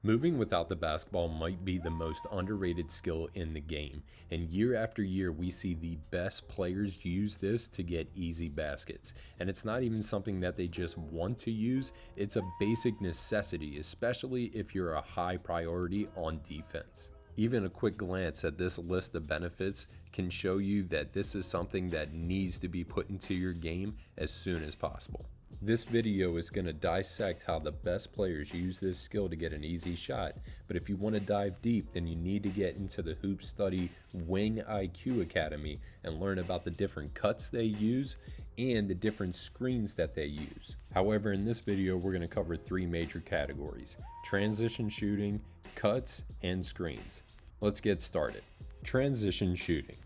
Moving without the basketball might be the most underrated skill in the game, and year after year we see the best players use this to get easy baskets. And it's not even something that they just want to use, it's a basic necessity, especially if you're a high priority on defense. Even a quick glance at this list of benefits can show you that this is something that needs to be put into your game as soon as possible. This video is going to dissect how the best players use this skill to get an easy shot, but if you want to dive deep, then you need to get into the HoopStudy Wing IQ Academy and learn about the different cuts they use and the different screens that they use. However, in this video, we're going to cover three major categories: transition shooting, cuts, and screens. Let's get started. Transition shooting.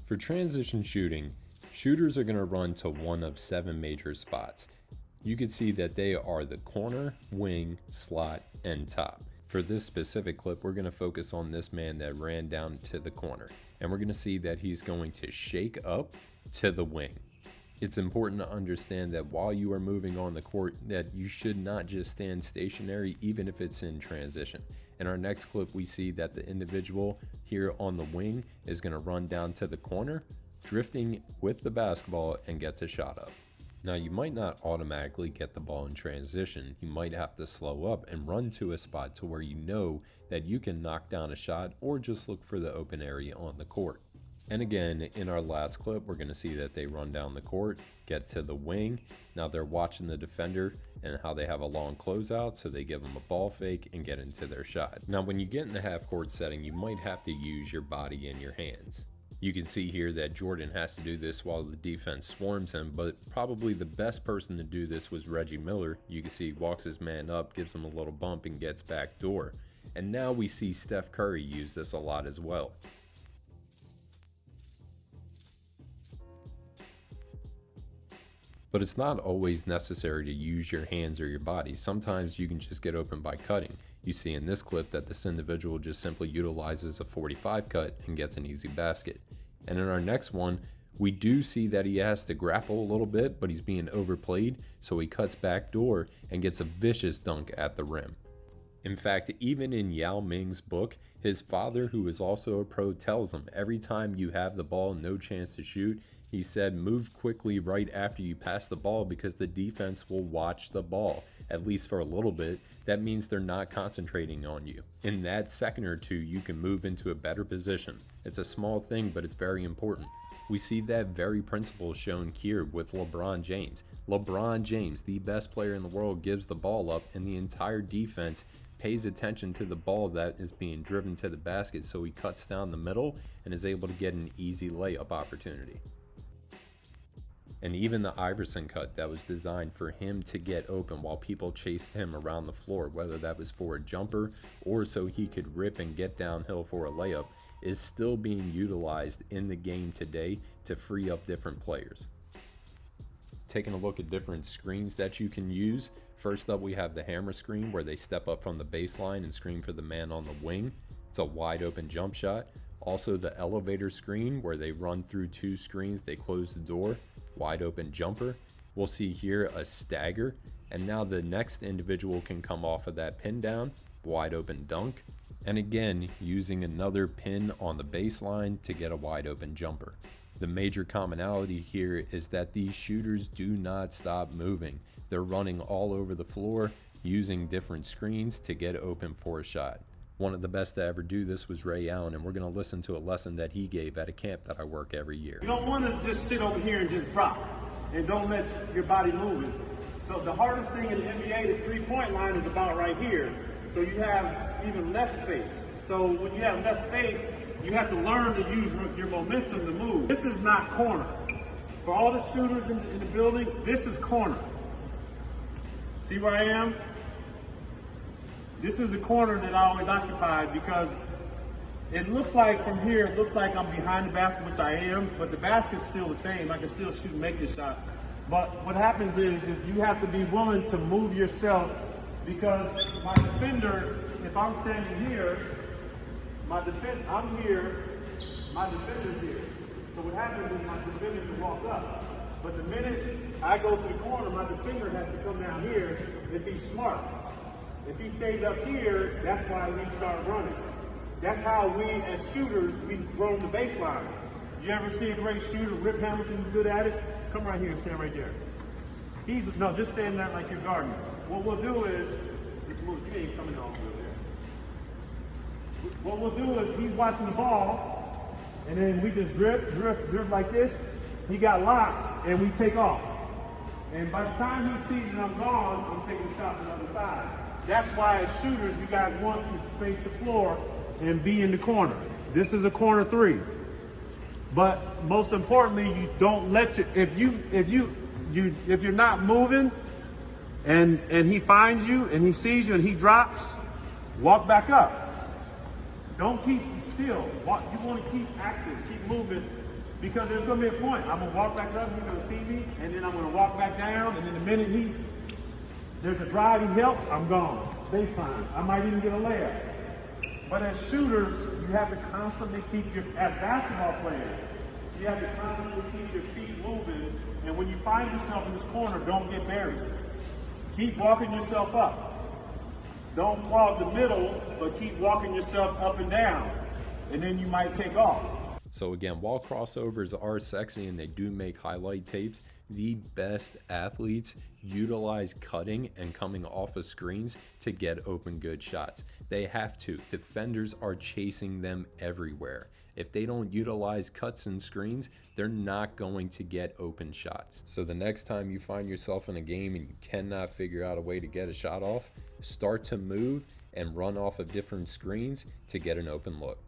For transition shooting, shooters are going to run to one of 7 major spots. You can see that they are the corner, wing, slot, and top. For this specific clip, we're going to focus on this man that ran down to the corner, and we're going to see that he's going to shake up to the wing. It's important to understand that while you are moving on the court, that you should not just stand stationary even if it's in transition. In our next clip, we see that the individual here on the wing is going to run down to the corner, drifting with the basketball, and gets a shot up. Now, you might not automatically get the ball in transition. You might have to slow up and run to a spot to where you know that you can knock down a shot or just look for the open area on the court. And again, in our last clip, we're going to see that they run down the court, get to the wing. Now they're watching the defender and how they have a long closeout, so they give them a ball fake and get into their shot. Now, when you get in the half court setting, you might have to use your body and your hands. You can see here that Jordan has to do this while the defense swarms him, but probably the best person to do this was Reggie Miller. You can see he walks his man up, gives him a little bump, and gets back door. And now we see Steph Curry use this a lot as well. But it's not always necessary to use your hands or your body. Sometimes you can just get open by cutting. You see in this clip that this individual just simply utilizes a 45 cut and gets an easy basket. And in our next one, we do see that he has to grapple a little bit, but he's being overplayed, so he cuts back door and gets a vicious dunk at the rim. In fact, even in Yao Ming's book, his father, who is also a pro, tells him every time you have the ball, no chance to shoot, he said, move quickly right after you pass the ball because the defense will watch the ball, at least for a little bit. That means they're not concentrating on you. In that second or two, you can move into a better position. It's a small thing, but it's very important. We see that very principle shown here with LeBron James. LeBron James, the best player in the world, gives the ball up, and the entire defense pays attention to the ball that is being driven to the basket, so he cuts down the middle and is able to get an easy layup opportunity. And even the Iverson cut that was designed for him to get open while people chased him around the floor, whether that was for a jumper or so he could rip and get downhill for a layup, is still being utilized in the game today to free up different players. Taking a look at different screens that you can use. First up, we have the hammer screen where they step up from the baseline and screen for the man on the wing. It's a wide open jump shot. Also the elevator screen where they run through 2 screens, they close the door, wide open jumper. We'll see here a stagger, and now the next individual can come off of that pin down, wide open dunk, and again using another pin on the baseline to get a wide open jumper. The major commonality here is that these shooters do not stop moving. They're running all over the floor using different screens to get open for a shot. One of the best to ever do this was Ray Allen, and we're going to listen to a lesson that he gave at a camp that I work every year. You don't want to just sit over here and just drop, and don't let your body move. So the hardest thing in the NBA, the three-point line, is about right here. So you have even less space. So when you have less space, you have to learn to use your momentum to move. This is not corner. For all the shooters in the building, this is corner. See where I am? This is the corner that I always occupied because it looks like from here, it looks like I'm behind the basket, which I am, but the basket's still the same. I can still shoot and make this shot. But what happens is you have to be willing to move yourself because my defender, if I'm standing here, I'm here, my defender's here. So what happens is my defender can walk up. But the minute I go to the corner, my defender has to come down here if he's smart. If he stays up here, that's why we start running. That's how we, as shooters, we roam the baseline. You ever see a great shooter? Rip Hamilton's good at it. Come right here and stand right there. No, just stand there like you're guarding. What we'll do is, you ain't coming off over there. What we'll do is, he's watching the ball, and then we just drip like this. He got locked, and we take off. And by the time he sees that I'm gone, I'm taking a shot on the other side. That's why as shooters, you guys want to face the floor and be in the corner. This is a corner 3. But most importantly, you don't let if you're not moving and he finds you and he sees you and he drops, walk back up. Don't keep still. You want to keep active, keep moving, because there's going to be a point. I'm going to walk back up, he's going to see me, and then I'm going to walk back down, and then the minute there's a drive, he helps, I'm gone. Baseline. I might even get a layup. But as shooters, you have to constantly as basketball players, you have to constantly keep your feet moving, and when you find yourself in this corner, don't get buried. Keep walking yourself up. Don't clog the middle, but keep walking yourself up and down, and then you might take off. So again, while crossovers are sexy and they do make highlight tapes, the best athletes utilize cutting and coming off of screens to get open good shots. They have to. Defenders are chasing them everywhere. If they don't utilize cuts and screens, they're not going to get open shots. So the next time you find yourself in a game and you cannot figure out a way to get a shot off, start to move and run off of different screens to get an open look.